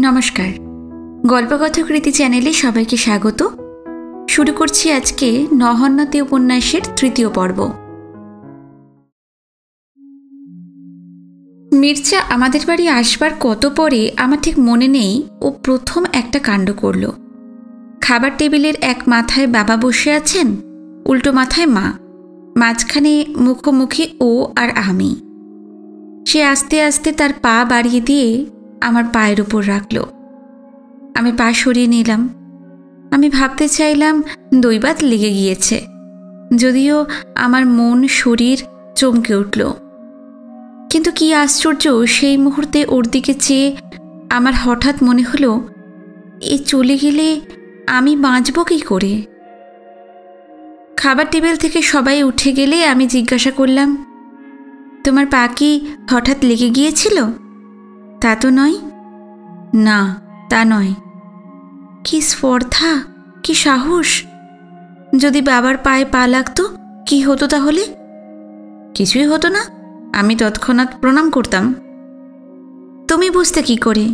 নমস্কার, গল্পকথাকৃতি চ্যানেলে সবাইকে স্বাগত। শুরু করছি আজকে নহন্যতে উপন্যাসের তৃতীয় পর্ব। মির্জা আমাদের বাড়ি আসবার কত পরে আমার ঠিক মনে নেই, ও প্রথম একটা কাণ্ড করল। খাবার টেবিলের এক মাথায় বাবা বসে আছেন, উল্টো মাথায় মা, মাঝখানে মুখোমুখি ও আর আমি। সে আস্তে আস্তে তার পা বাড়িয়ে দিয়ে আমার পায়ের উপর রাখল। আমি পা সরিয়ে নিলাম। আমি ভাবতে চাইলাম দৈবাত লেগে গিয়েছে, যদিও আমার মন শরীর চমকে উঠল। কিন্তু কি আশ্চর্য, সেই মুহূর্তে ওর দিকে চেয়ে আমার হঠাৎ মনে হলো, এ চলে গেলে আমি বাঁচব কী করে? খাবার টেবিল থেকে সবাই উঠে গেলে আমি জিজ্ঞাসা করলাম, তোমার পা কি হঠাৎ লেগে গিয়েছিল? তা তো নয়। না, তা নয়। কি স্পর্ধা, কি সাহস! যদি বাবার পায়ে পা লাগতো কি হতো তাহলে? কিছুই হতো না, আমি তৎক্ষণাৎ প্রণাম করতাম। তুমি বুঝতে কি করে?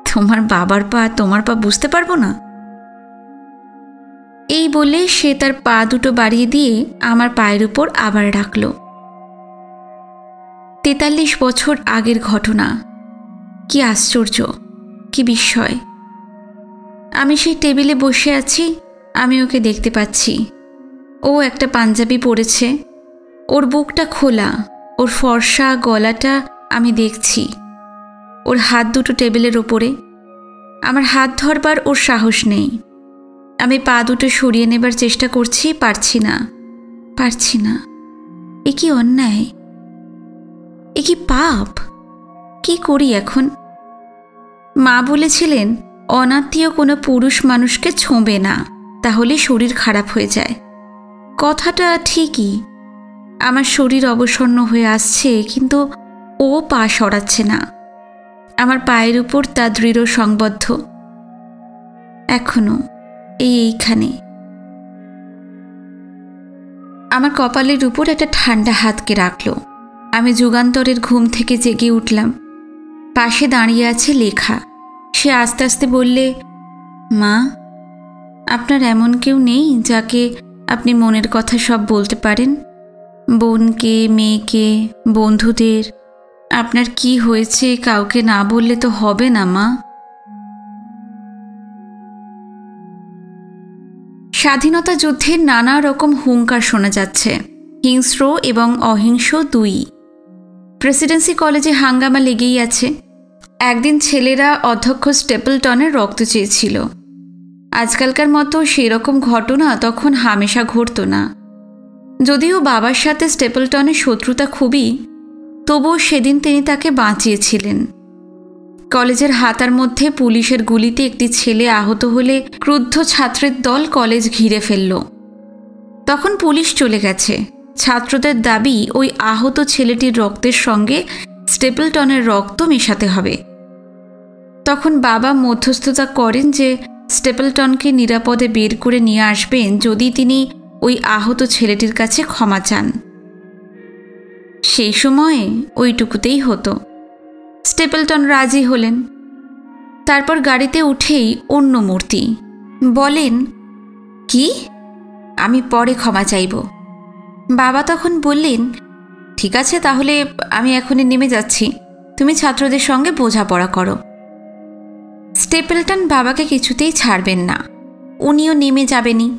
তোমার বাবার পা তোমার পা বুঝতে পারবো না? এই বলে সে তার পা দুটো বাড়িয়ে দিয়ে আমার পায়ের উপর আবার রাখল। 43 বছর আগের ঘটনা। কি আশ্চর্য, কি বিস্ময়! আমি সেই টেবিলে বসে আছি, আমি ওকে দেখতে পাচ্ছি। ও একটা পাঞ্জাবি পরেছে, ওর বুকটা খোলা, ওর ফর্সা গলাটা আমি দেখছি। ওর হাত দুটো টেবিলের ওপরে। আমার হাত ধরবার ওর সাহস নেই। আমি পা দুটো সরিয়ে নেবার চেষ্টা করছি, পারছি না, পারছি না। এ কি অন্যায়, এ কি পাপ! কি করি এখন? মা বলেছিলেন, অনাত্মীয় কোনো পুরুষ মানুষকে ছোঁবে না, তাহলে শরীর খারাপ হয়ে যায়। কথাটা ঠিকই। আমার শরীর অবসন্ন হয়ে আসছে, কিন্তু ও পা সরাচ্ছে না। আমার পায়ের উপর তা দৃঢ় সংবদ্ধ এখনো, এইখানে। আমার কপালের উপর একটা ঠান্ডা হাতকে রাখল। আমি যুগান্তরের ঘুম থেকে জেগে উঠলাম। পাশে দাঁড়িয়ে আছে লেখা। সে আস্তে আস্তে বললে, মা, আপনার এমন কেউ নেই যাকে আপনি মনের কথা সব বলতে পারেন? বোনকে, মেয়েকে, বন্ধুদের? আপনার কি হয়েছে কাউকে না বললে তো হবে না মা। স্বাধীনতা যুদ্ধের নানা রকম হুঙ্কার শোনা যাচ্ছে, হিংস্র এবং অহিংস দুই। প্রেসিডেন্সি কলেজে হাঙ্গামা লেগেই আছে। একদিন ছেলেরা অধ্যক্ষ স্টেপলটনের রক্ত চেয়েছিল। আজকালকার মতো সেরকম ঘটনা তখন হামেশা ঘটত না। যদিও বাবার সাথে স্টেপলটনের শত্রুতা খুবই, তবুও সেদিন তিনি তাকে বাঁচিয়েছিলেন। কলেজের হাতার মধ্যে পুলিশের গুলিতে একটি ছেলে আহত হলে ক্রুদ্ধ ছাত্রের দল কলেজ ঘিরে ফেলল। তখন পুলিশ চলে গেছে। ছাত্রদের দাবি, ওই আহত ছেলেটির রক্তের সঙ্গে স্টেপলটনের রক্ত মেশাতে হবে। তখন বাবা মধ্যস্থতা করেন যে স্টেপলটনকে নিরাপদে বের করে নিয়ে আসবেন যদি তিনি ওই আহত ছেলেটির কাছে ক্ষমা চান। সেই সময়ে ওইটুকুতেই হতো। স্টেপলটন রাজি হলেন। তারপর গাড়িতে উঠেই অন্য মূর্তি বলেন, কি? আমি পরে ক্ষমা চাইব। বাবা তখন বললেন, ঠিক আছে, তাহলে আমি এখনই নেমে যাচ্ছি, তুমি ছাত্রদের সঙ্গে বোঝাপড়া করো। স্টেপলটন বাবাকে কিছুতেই ছাড়বেন না, উনিও নেমে যাবেনই।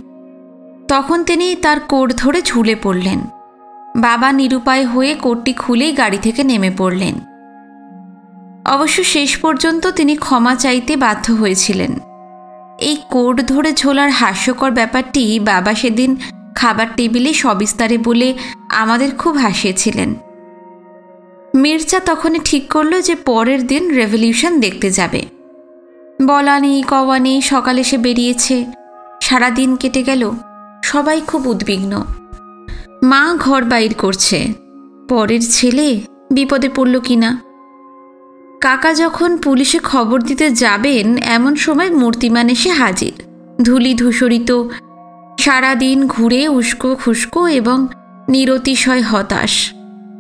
তখন তিনি তার কোট ধরে ঝুলে পড়লেন। বাবা নিরুপায় হয়ে কোটটি খুলেই গাড়ি থেকে নেমে পড়লেন। অবশ্য শেষ পর্যন্ত তিনি ক্ষমা চাইতে বাধ্য হয়েছিলেন। এই কোট ধরে ঝোলার হাস্যকর ব্যাপারটি বাবা সেদিন খাবার টেবিলে সবিস্তারে বলে আমাদের খুব হাসিয়েছিলেন। মির্জা তখনই ঠিক করলো যে পরের দিন রেভলিউশন দেখতে যাবে। বলা নেই কওয়া নেই, সকালে সে বেরিয়েছে। সারাদিন কেটে গেল। সবাই খুব উদ্বিগ্ন। মা ঘর বাইর করছে, পরের ছেলে বিপদে পড়ল কিনা। কাকা যখন পুলিশে খবর দিতে যাবেন, এমন সময় মূর্তিমান এসে হাজির, ধূলি ধূসরিত, সারাদিন ঘুরে উস্কো খুস্কো এবং নিরতিশয় হতাশ।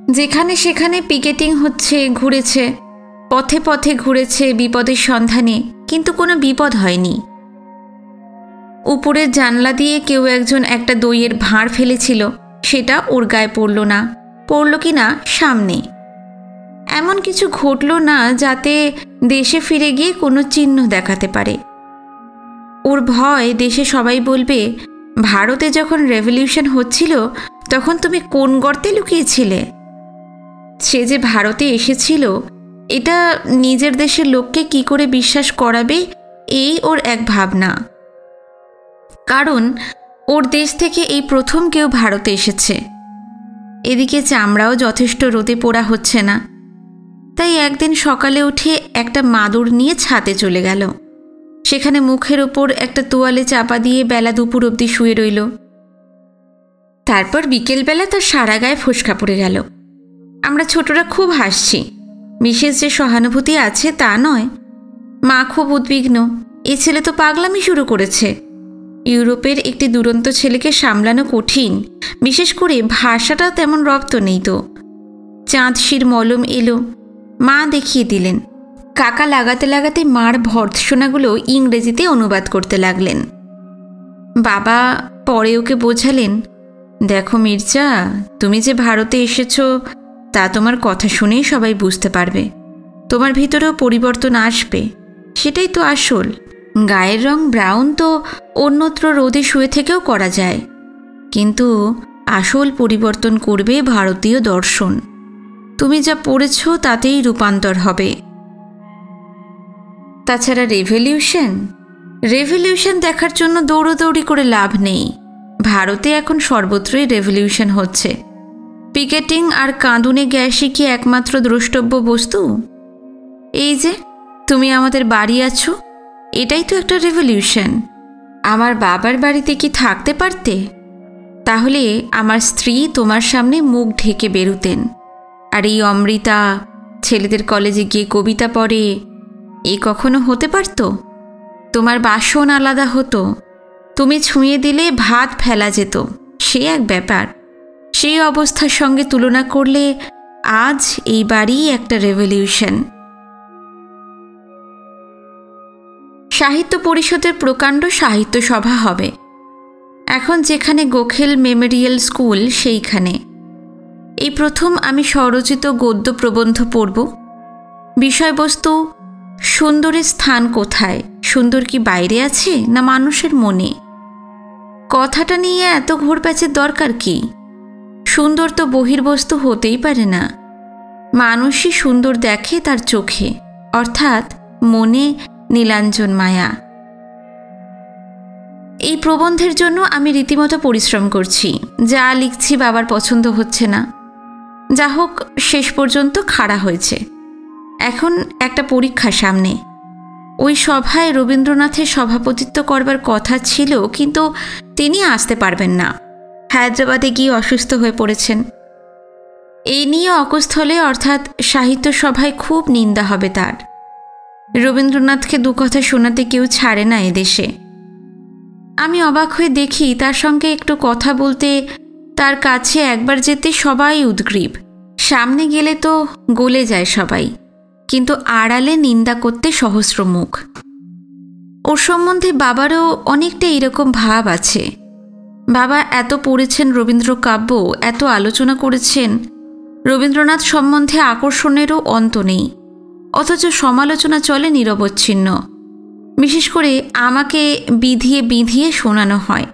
যেখানে সেখানে পিকেটিং হচ্ছে, ঘুরেছে। পথে পথে ঘুরেছে বিপদের সন্ধানে, কিন্তু কোনো বিপদ হয়নি। উপরের জানলা দিয়ে কেউ একজন একটা দইয়ের ভাঁড় ফেলেছিল, সেটা ওর গায়ে পড়ল না। পড়ল কি না সামনে। এমন কিছু ঘটল না যাতে দেশে ফিরে গিয়ে কোনো চিহ্ন দেখাতে পারে। ওর ভয় দেশে সবাই বলবে, ভারতে যখন রেভলিউশন হচ্ছিল তখন তুমি কোন গর্তে লুকিয়েছিলে। সে যে ভারতে এসেছিল এটা নিজের দেশের লোককে কি করে বিশ্বাস করাবে, এই ওর এক ভাবনা। কারণ ওর দেশ থেকে এই প্রথম কেউ ভারতে এসেছে। এদিকে চামড়াও যথেষ্ট রোদে পোড়া হচ্ছে না। তাই একদিন সকালে উঠে একটা মাদুর নিয়ে ছাদে চলে গেল। সেখানে মুখের ওপর একটা তোয়ালে চাপা দিয়ে বেলা দুপুর অবধি শুয়ে রইল। তারপর বিকেলবেলা তার সারা গায়ে ফোসকা পড়ে গেল। আমরা ছোটরা খুব হাসছি। বিশেষ যে সহানুভূতি আছে তা নয়। মা খুব উদ্বিগ্ন, এ ছেলে তো পাগলামি শুরু করেছে। ইউরোপের একটি দুরন্ত ছেলেকে সামলানো কঠিন, বিশেষ করে ভাষাটা তেমন রপ্ত নেই তো। চাঁদশির মলম এলো, মা দেখিয়ে দিলেন। কাকা লাগাতে লাগাতে মার ভর্ৎসনাগুলো ইংরেজিতে অনুবাদ করতে লাগলেন। বাবা পরে ওকে বোঝালেন, দেখো মির্জা, তুমি যে ভারতে এসেছো তা তোমার কথা শুনেই সবাই বুঝতে পারবে। তোমার ভিতরেও পরিবর্তন আসবে, সেটাই তো আসল। গায়ের রং ব্রাউন তো অন্যত্র রোদে শুয়ে থেকেও করা যায়, কিন্তু আসল পরিবর্তন করবে ভারতীয় দর্শন। তুমি যা পড়েছ তাতেই রূপান্তর হবে। তাছাড়া রেভলিউশন দেখার জন্য দৌড়োদৌড়ি করে লাভ নেই। ভারতে এখন সর্বত্রই রেভলিউশন হচ্ছে। পিকেটিং আর কাঁদুনে গ্যাসই কি একমাত্র দ্রষ্টব্য বস্তু? এই যে তুমি আমাদের বাড়ি আছো, এটাই তো একটা রেভলিউশন। আমার বাবার বাড়িতে কি থাকতে পারতে? তাহলে আমার স্ত্রী তোমার সামনে মুখ ঢেকে বেরুতেন। আর এই অমৃতা ছেলেদের কলেজে গিয়ে কবিতা পড়ে, এই কখনো হতে পারত? তোমার বাসন আলাদা হতো, তুমি ছুঁয়ে দিলে ভাত ফেলা যেত, সে এক ব্যাপার। সেই অবস্থার সঙ্গে তুলনা করলে আজ এই বাড়ি একটা রেভলিউশন। সাহিত্য পরিষদের প্রকাণ্ড সাহিত্য সভা হবে এখন, যেখানে গোখেল মেমোরিয়াল স্কুল সেইখানে। এই প্রথম আমি স্বরচিত গদ্য প্রবন্ধ পড়ব। বিষয়বস্তু, সুন্দরের স্থান কোথায়? সুন্দর কি বাইরে আছে না মানুষের মনে? কথাটা নিয়ে এত ঘোরপ্যাচের দরকার কি? সুন্দর তো বহির্বস্তু হতেই পারে না। মানুষই সুন্দর দেখে তার চোখে, অর্থাৎ মনে নীলাঞ্জন মায়া। এই প্রবন্ধের জন্য আমি রীতিমতো পরিশ্রম করছি। যা লিখছি বাবার পছন্দ হচ্ছে না। যা হোক, শেষ পর্যন্ত খাড়া হয়েছে। এখন একটা পরীক্ষা সামনে। ওই সভায় রবীন্দ্রনাথের সভাপতিত্ব করবার কথা ছিল, কিন্তু তিনি আসতে পারবেন না। হায়দ্রাবাদে গিয়ে অসুস্থ হয়ে পড়েছেন। এই নিয়ে অকুস্থলে অর্থাৎ সাহিত্য সভায় খুব নিন্দা হবে তার। রবীন্দ্রনাথকে দু কথা শোনাতে কেউ ছাড়ে না এদেশে। আমি অবাক হয়ে দেখি তার সঙ্গে একটু কথা বলতে, তার কাছে একবার যেতে সবাই উদ্গ্রীব। সামনে গেলে তো গলে যায় সবাই, কিন্তু আড়ালে নিন্দা করতে সহস্র মুখ। ওর সম্বন্ধে বাবারও অনেকটা এরকম ভাব আছে। বাবা এত পড়েছেন রবীন্দ্র কাব্য, এত আলোচনা করেছেন, রবীন্দ্রনাথ সম্বন্ধে আকর্ষণেরও অন্ত নেই, অথচ সমালোচনা চলে নিরবচ্ছিন্ন। বিশেষ করে আমাকে বিধিয়ে বিধিয়ে শোনানো হয়,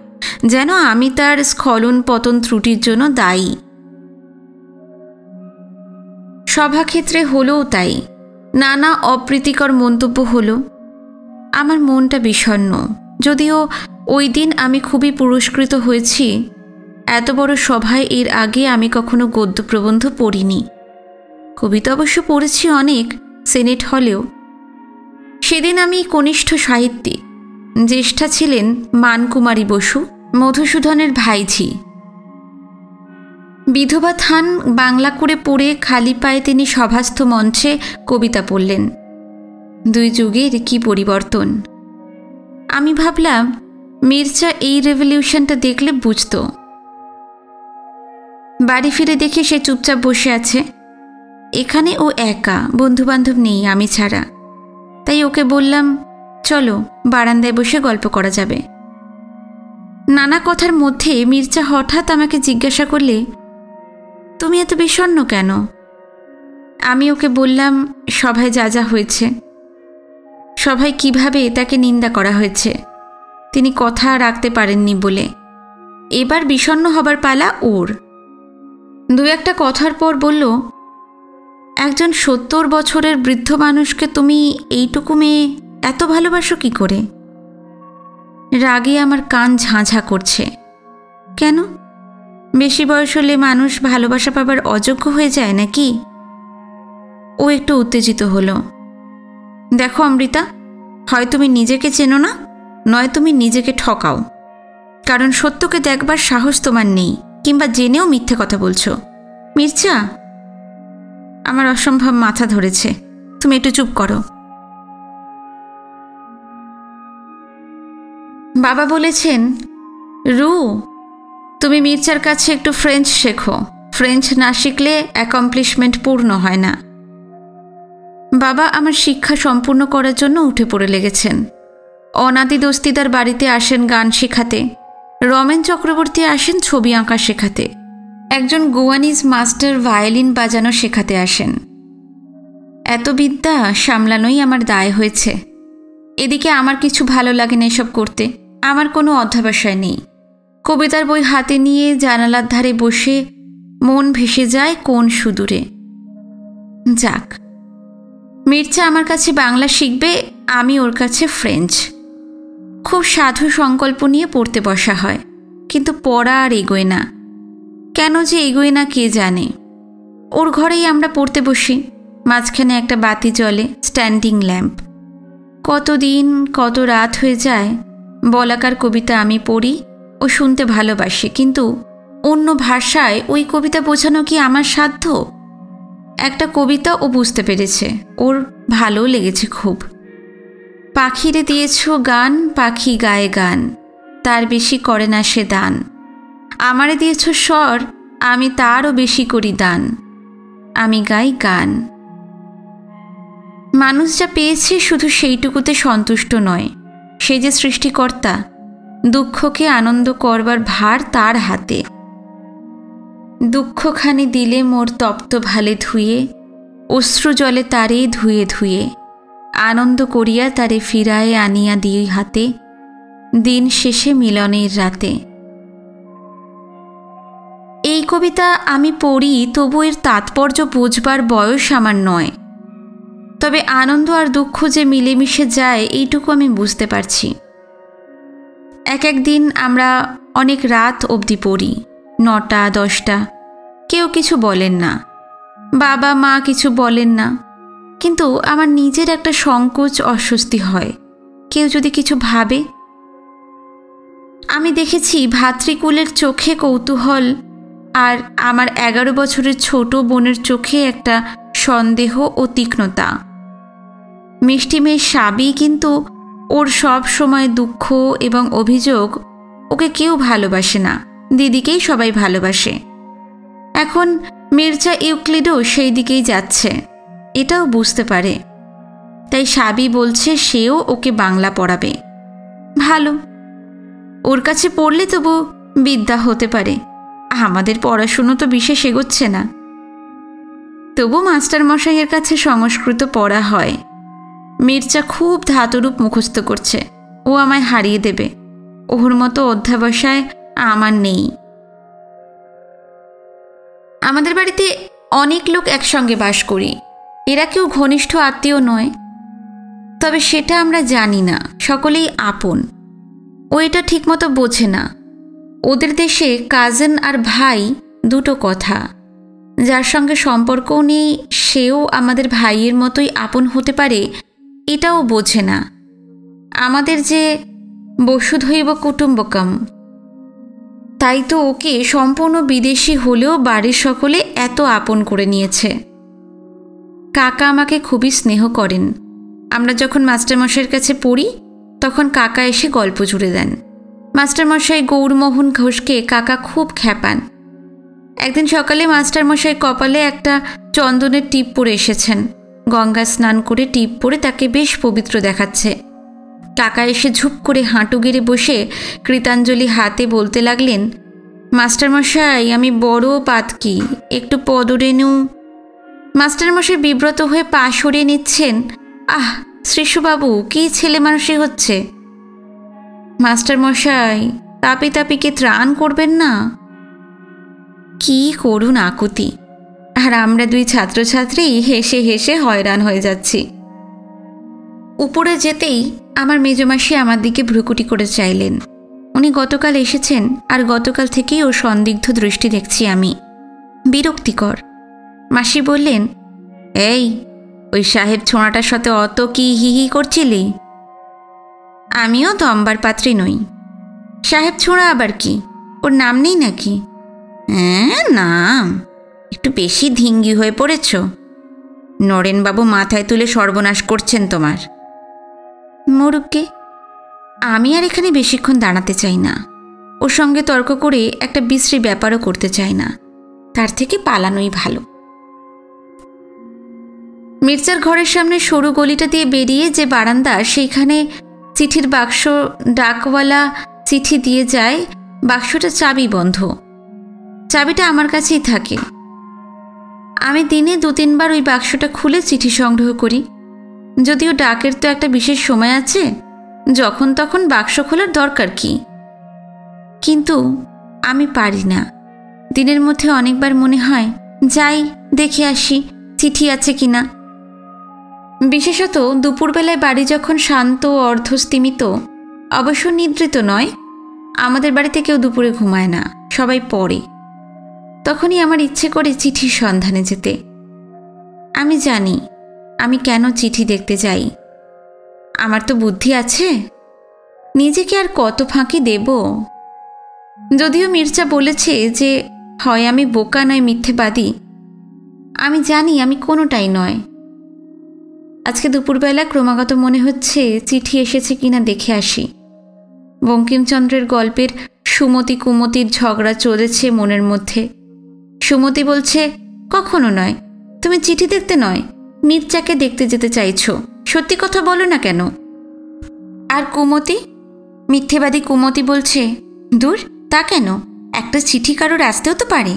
যেন আমি তার স্খলন পতন ত্রুটির জন্য দায়ী। সভাক্ষেত্রে হলোও তাই। নানা অপ্রীতিকর মন্তব্য হলো। আমার মনটা বিষণ্ণ। যদিও ওই দিন আমি খুবই পুরস্কৃত হয়েছি। এত বড় সভায় এর আগে আমি কখনো গদ্য প্রবন্ধ পড়িনি। কবিতা অবশ্য পড়েছি অনেক, সেনেট হলেও। সেদিন আমি কনিষ্ঠ সাহিত্যিক। জ্যেষ্ঠা ছিলেন মানকুমারী বসু, মধুসূদনের ভাইঝি। বিধবা থান বাংলা করে পড়ে খালি পায়ে তিনি সভাস্থ মঞ্চে কবিতা পড়লেন। দুই যুগের কি পরিবর্তন! আমি ভাবলাম মির্জা এই রেভলিউশনটা দেখলে বুঝত। বাড়ি ফিরে দেখে সে চুপচাপ বসে আছে। এখানে ও একা, বন্ধুবান্ধব নেই আমি ছাড়া। তাই ওকে বললাম, চলো বারান্দায় বসে গল্প করা যাবে। নানা কথার মধ্যে মির্জা হঠাৎ আমাকে জিজ্ঞাসা করলে, তুমি এত বিষণ্ণ কেন? আমি ওকে বললাম, সভায় যা যা হয়েছে, সভায় কিভাবে তাকে নিন্দা করা হয়েছে, তিনি কথা রাখতে পারেননি বলে। এবার বিষণ্ণ হবার পালা ওর। দু একটা কথার পর বলল, একজন 70 বছরের বৃদ্ধ মানুষকে তুমি এইটুকু মেয়ে এত ভালোবাসো কি করে? রাগে আমার কান ঝাঁঝা করছে। কেন? বেশি বয়স হলে মানুষ ভালোবাসা পাবার অযোগ্য হয়ে যায় নাকি? ও একটু উত্তেজিত হলো। দেখো অমৃতা, হয় তুমি নিজেকে চেনো না, নয় তুমি নিজেকে ঠকাও। কারণ সত্যকে দেখবার সাহস তোমার নেই, কিংবা জেনেও মিথ্যে কথা বলছো। মির্জা, আমার অসম্ভব মাথা ধরেছে, তুমি একটু চুপ করো। বাবা বলেছেন, রু, তুমি মির্জার কাছে একটু ফ্রেঞ্চ শেখো। ফ্রেঞ্চ না শিখলে অ্যাকমপ্লিশমেন্ট পূর্ণ হয় না। বাবা আমার শিক্ষা সম্পূর্ণ করার জন্য উঠে পড়ে লেগেছেন। অনাদি দস্তিদার বাড়িতে আসেন গান শেখাতে, রমেন চক্রবর্তী আসেন ছবি আঁকা শেখাতে, একজন গোয়ানিজ মাস্টার ভায়োলিন বাজানো শেখাতে আসেন। এত বিদ্যা সামলানোই আমার দায় হয়েছে। এদিকে আমার কিছু ভালো লাগে না এসব করতে। আমার কোনো অধ্যবসায় নেই। কবিতার বই হাতে নিয়ে জানালার ধারে বসে মন ভেসে যায় কোন সুদূরে। যাক, মির্জা আমার কাছে বাংলা শিখবে, আমি ওর কাছে ফ্রেঞ্চ। খুব সাধু সংকল্প নিয়ে পড়তে বসা হয়, কিন্তু পড়া আর এগোয় না। কেন যে এগোয় না কে জানে। ওর ঘরেই আমরা পড়তে বসি, মাঝখানে একটা বাতি জ্বলে, স্ট্যান্ডিং ল্যাম্প। কতদিন কত রাত হয়ে যায়। বলাকার কবিতা আমি পড়ি, ও শুনতে ভালোবাসে, কিন্তু অন্য ভাষায় ওই কবিতা বোঝানো কি আমার সাধ্য? একটা কবিতা ও বুঝতে পেরেছে, ওর ভালো লেগেছে খুব। পাখিরে দিয়েছ গান, পাখি গায়ে গান, তার বেশি করে না সে দান। আমারে দিয়েছ স্বর, আমি তারও বেশি করি দান, আমি গাই গান। মানুষ যা পেয়েছে শুধু সেইটুকুতে সন্তুষ্ট নয়। সে যে সৃষ্টিকর্তা, দুঃখকে আনন্দ করবার ভার তার হাতে। দুঃখখানি দিলে মোর তপ্ত ভালে ধুয়ে, অশ্রু জলে তারে ধুয়ে ধুয়ে, আনন্দ করিয়া তারে ফিরায়ে আনিয়া দিই হাতে, দিন শেষে মিলনের রাতে। এই কবিতা আমি পড়ি, তবু এর তাৎপর্য বুঝবার বয়স আমার নয়। তবে আনন্দ আর দুঃখ যে মিলেমিশে যায় এইটুকু আমি বুঝতে পারছি। এক এক দিন আমরা অনেক রাত অবধি পড়ি, 9টা 10টা। কেউ কিছু বলেন না, বাবা মা কিছু বলেন না, কিন্তু আমার নিজের একটা সংকোচ অস্বস্তি হয়। কেউ যদি কিছু ভাবে। আমি দেখেছি ভাতৃকুলের চোখে কৌতূহল, আর আমার 11 বছরের ছোট বোনের চোখে একটা সন্দেহ ও তীক্ষ্ণতা। মিষ্টি মেয়ে সাবি, কিন্তু ওর সব সময় দুঃখ এবং অভিযোগ। ওকে কেউ ভালোবাসে না, দিদিকেই সবাই ভালোবাসে। এখন মির্জা ইউক্লিডও সেই দিকেই যাচ্ছে, এটাও বুঝতে পারে। তাই সাবি বলছে সেও ওকে বাংলা পড়াবে। ভালো, ওর কাছে পড়লে তবু বিদ্যা হতে পারে। আমাদের পড়াশুনো তো বিশেষ এগোচ্ছে না। তবু মাস্টারমশাইয়ের কাছে সংস্কৃত পড়া হয়। মির্জা খুব ধাতুরূপ মুখস্থ করছে, ও আমায় হারিয়ে দেবে। ওর মতো অধ্যাবসায় আমার নেই। আমাদের বাড়িতে অনেক লোক একসঙ্গে বাস করি। এরা কেউ ঘনিষ্ঠ আত্মীয় নয়, তবে সেটা আমরা জানি না। সকলেই আপন। ও এটা ঠিকমতো বোঝে না। ওদের দেশে কাজিন আর ভাই দুটো কথা। যার সঙ্গে সম্পর্কও নেই সেও আমাদের ভাইয়ের মতোই আপন হতে পারে, এটাও বোঝে না। আমাদের যে বসুধৈব কুটুম্বকম, তাই তো ওকে সম্পূর্ণ বিদেশি হলেও বাড়ির সকলে এত আপন করে নিয়েছে। কাকা আমাকে খুবই স্নেহ করেন। আমরা যখন মাস্টারমশাইয়ের কাছে পড়ি তখন কাকা এসে গল্প জুড়ে দেন। মাস্টারমশাই গৌরমোহন ঘোষকে কাকা খুব খ্যাপান। একদিন সকালে মাস্টারমশাই কপালে একটা চন্দনের টিপ পরে এসেছেন। গঙ্গা স্নান করে টিপ পরে তাকে বেশ পবিত্র দেখাচ্ছে। কাকা এসে ঝুপ করে হাঁটু গেড়ে বসে কৃতাঞ্জলি হাতে বলতে লাগলেন, মাস্টারমশাই আমি বড় পাতকি, একটু পদরেণু। মাস্টারমশাই বিব্রত হয়ে পা সরিয়ে নিচ্ছেন। আহ শ্রীশুবাবু, কি ছেলে মানুষই হচ্ছে। মাস্টারমশাই তাপি তাপিকে ত্রাণ করবেন না। কি করুন আকুতি, আর আমরা দুই ছাত্রছাত্রী হেসে হেসে হয়রান হয়ে যাচ্ছি। উপরে যেতেই আমার মেজমাসি আমার দিকে ভ্রুকুটি করে চাইলেন। উনি গতকাল এসেছেন, আর গতকাল থেকেই ওর সন্দিগ্ধ দৃষ্টি দেখছি আমি। বিরক্তিকর। মাসি বললেন, এই ওই সাহেব ছোঁড়াটার সাথে অত কি হি হি করছিলি? আমিও দম্বার পাত্রী নই। সাহেব ছোঁড়া আবার কি? ওর নাম নেই নাকি? হ্যাঁ নাম, একটু বেশি ধিঙ্গি হয়ে পড়েছ। নরেনবাবু মাথায় তুলে সর্বনাশ করছেন তোমার। মরুককে, আমি আর এখানে বেশিক্ষণ দাঁড়াতে চাই না। ওর সঙ্গে তর্ক করে একটা বিশ্রী ব্যাপারও করতে চাই না। তার থেকে পালানোই ভালো। মির্জার ঘরের সামনে সরু গলিটা দিয়ে বেরিয়ে যে বারান্দা, সেইখানে চিঠির বাক্স, ডাকওয়ালা চিঠি দিয়ে যায়। বাক্সটা চাবি বন্ধ। চাবিটা আমার কাছেই থাকে। আমি দিনে 2-3 বার ওই বাক্সটা খুলে চিঠি সংগ্রহ করি। যদিও ডাকের তো একটা বিশেষ সময় আছে, যখন তখন বাক্স খোলার দরকার কি। কিন্তু আমি পারি না। দিনের মধ্যে অনেকবার মনে হয় যাই দেখে আসি চিঠি আছে কিনা। বিশেষত দুপুরবেলায় বাড়ি যখন শান্ত ও অর্ধস্তিমিত, অবশ্য নিদ্রিত নয়, আমাদের বাড়িতে কেউ দুপুরে ঘুমায় না, সবাই পড়ে, তখনই আমার ইচ্ছে করে চিঠির সন্ধানে যেতে। আমি জানি আমি কেন চিঠি দেখতে যাই। আমার তো বুদ্ধি আছে, নিজেকে আর কত ফাঁকি দেব। যদিও মির্জা বলেছে যে হয় আমি বোকা নয় মিথ্যেবাদী, আমি জানি আমি কোনোটাই নয়। আজকে দুপুরবেলা ক্রমাগত মনে হচ্ছে চিঠি এসেছে কিনা দেখে আসি। বঙ্কিমচন্দ্রের গল্পের সুমতি কুমতির ঝগড়া চলেছে মনের মধ্যে। সুমতি বলছে, কখনো নয়, তুমি চিঠি দেখতে নয়, মির্জাকে দেখতে যেতে চাইছো, সত্যি কথা বলো না কেন। আর কুমতি, মিথ্যেবাদী কুমতি বলছে, দূর তা কেন, একটা চিঠি কারোর আসতেও তো পারে।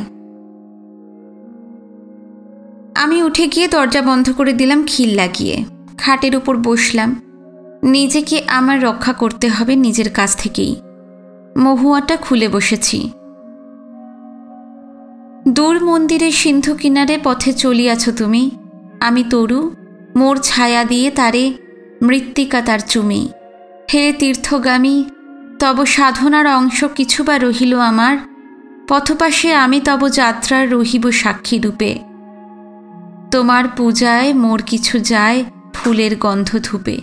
আমি উঠে গিয়ে দরজা বন্ধ করে দিলাম খিল লাগিয়ে। খাটের উপর বসলাম। নিজেকে আমার রক্ষা করতে হবে নিজের কাছ থেকেই। মহুয়াটা খুলে বসেছি। দূর মন্দিরের সিন্ধু কিনারে পথে চলিয়াছ তুমি, আমি তরু, মোর ছায়া দিয়ে তারে মৃত্তিকা তার চুমি। হে তীর্থগামী, তব সাধনার অংশ কিছু বা রহিল আমার, পথপাশে আমি তব যাত্রার রহিব সাক্ষী রূপে। তোমার পূজায় মোর কিছু যায় ফুলের গন্ধ ধূপে।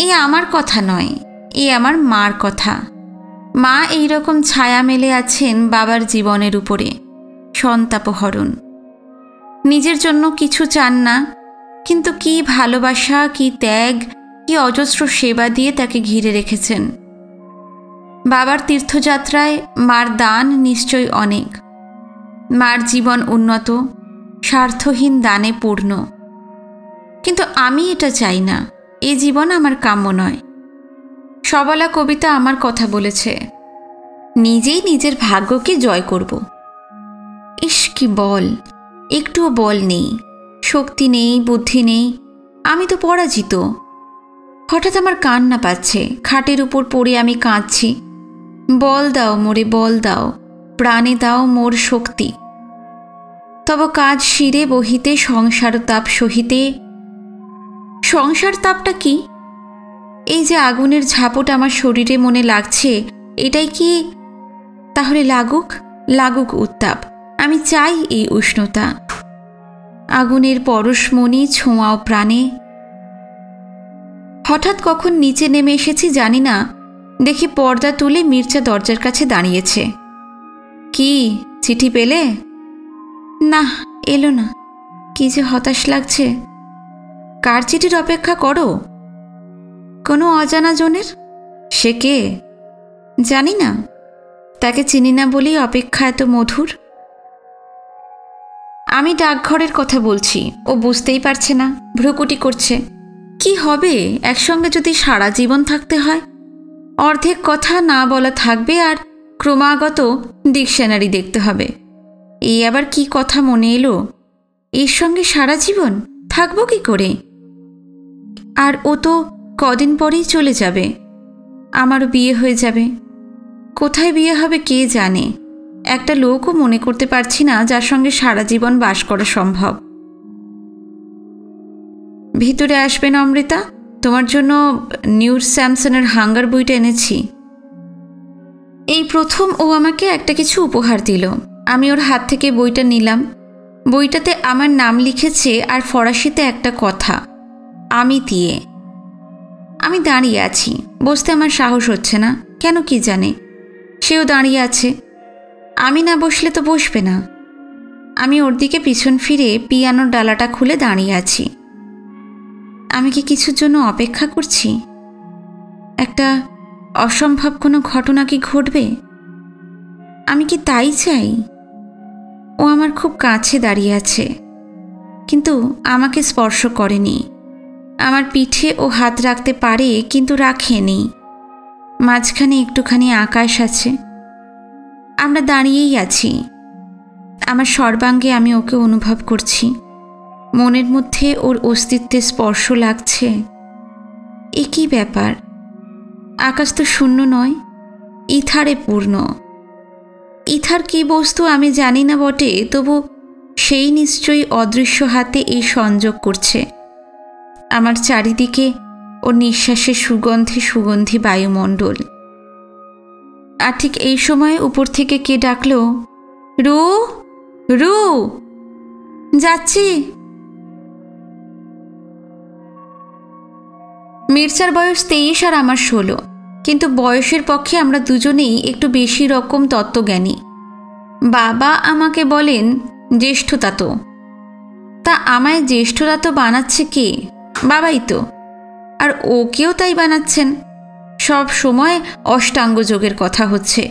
এ আমার কথা নয়, এ আমার মার কথা। মা এই রকম ছায়া মেলে আছেন বাবার জীবনের উপরে, সন্তাপহরণ। নিজের জন্য কিছু চান না, কিন্তু কি ভালোবাসা, কি ত্যাগ, কি অজস্র সেবা দিয়ে তাকে ঘিরে রেখেছেন। বাবার তীর্থযাত্রায় মার দান নিশ্চয় অনেক। মার জীবন উন্নত, স্বার্থহীন দানে পূর্ণ। কিন্তু আমি এটা চাই না, এ জীবন আমার কাম্য নয়। সবলা কবিতা আমার কথা বলেছে, নিজেই নিজের ভাগ্যকে জয় করব। ইস কি বল, একটুও বল নেই, শক্তি নেই, বুদ্ধি নেই, আমি তো পরাজিত। হঠাৎ আমার কান্না পাচ্ছে, খাটের উপর পড়ে আমি কাঁদছি। বল দাও মোরে, বল দাও, প্রাণে দাও মোর শক্তি। তব কাজ শিরে বহিতে সংসার তাপ সহিতে। সংসার তাপটা কি? এই যে আগুনের ঝাপট আমার শরীরে মনে লাগছে, এটাই কি? তাহলে লাগুক, লাগুক উত্তাপ, আমি চাই এই উষ্ণতা। আগুনের পরশমণি ছোঁয়াও প্রাণে। হঠাৎ কখন নিচে নেমে এসেছি জানি না, দেখি পর্দা তুলে মির্জা দরজার কাছে দাঁড়িয়েছে। কি চিঠি পেলে? না, এলো না। কি যে হতাশ লাগছে। কার চিঠির অপেক্ষা করো? কোনো অজানা জনের। সে কে জানি না, তাকে চিনি না বলেই অপেক্ষা এত মধুর। আমি ডাকঘরের কথা বলছি, ও বুঝতেই পারছে না, ভ্রুকুটি করছে। কি হবে একসঙ্গে যদি সারা জীবন থাকতে হয়? অর্ধেক কথা না বলা থাকবে আর ক্রমাগত ডিকশনারি দেখতে হবে। এই আবার কি কথা মনে এলো? এর সঙ্গে সারা জীবন থাকবো কি করে? আর ও তো কদিন পরেই চলে যাবে, আমারও বিয়ে হয়ে যাবে। কোথায় বিয়ে হবে কে জানে। একটা লোকও মনে করতে পারছি না যার সঙ্গে সারা জীবন বাস করা সম্ভব। ভিতরে আসবেন অমৃতা, তোমার জন্য নিউ স্যামসনের হাঙ্গার বইটা এনেছি। এই প্রথম ও আমাকে একটা কিছু উপহার দিল। আমি ওর হাত থেকে বইটা নিলাম। বইটাতে আমার নাম লিখেছে আর ফরাসিতে একটা কথা, আমি দিয়ে। আমি দাঁড়িয়ে আছি, বসতে আমার সাহস হচ্ছে না, কেন কি জানে। সেও দাঁড়িয়ে আছে, আমি না বসলে তো বসবে না। আমি ওর দিকে পিছন ফিরে পিয়ানোর ডালাটা খুলে দাঁড়িয়ে আছি। আমি কি কিছুর জন্য অপেক্ষা করছি? একটা অসম্ভব কোনো ঘটনা কি ঘটবে? আমি কি তাই চাই? ও আমার খুব কাছে দাঁড়িয়ে আছে, কিন্তু আমাকে স্পর্শ করেনি। আমার পিঠে ও হাত রাখতে পারে, কিন্তু রাখেনি। মাঝখানে একটুখানি আকাশ আছে। আমরা দাঁড়িয়েই আছি। আমার সর্বাঙ্গে আমি ওকে অনুভব করছি। মনের মধ্যে ওর অস্তিত্বের স্পর্শ লাগছে। এ কি ব্যাপার? আকাশ তো শূন্য নয়, ইথারে পূর্ণ। ইথার কি বস্তু আমি জানি না বটে, তবু সেই নিশ্চয়ই অদৃশ্য হাতে এই সংযোগ করছে। আমার চারিদিকে ওর নিঃশ্বাসের সুগন্ধে সুগন্ধি বায়ুমণ্ডল। আর ঠিক এই সময় উপর থেকে কে ডাকলো, রু, রু, যাচ্ছি। মির্জার বয়স 23 আর আমার 16, কিন্তু বয়সের পক্ষে আমরা দুজনেই একটু বেশি রকম তত্ত্বজ্ঞানী। বাবা আমাকে বলেন জ্যেষ্ঠতা তো। তা আমায় জ্যেষ্ঠতা তো বানাচ্ছে কে? বাবাই তো। আর ওকেও তাই বানাচ্ছেন। সব সময় অষ্টাঙ্গ যোগের কথা হচ্ছে।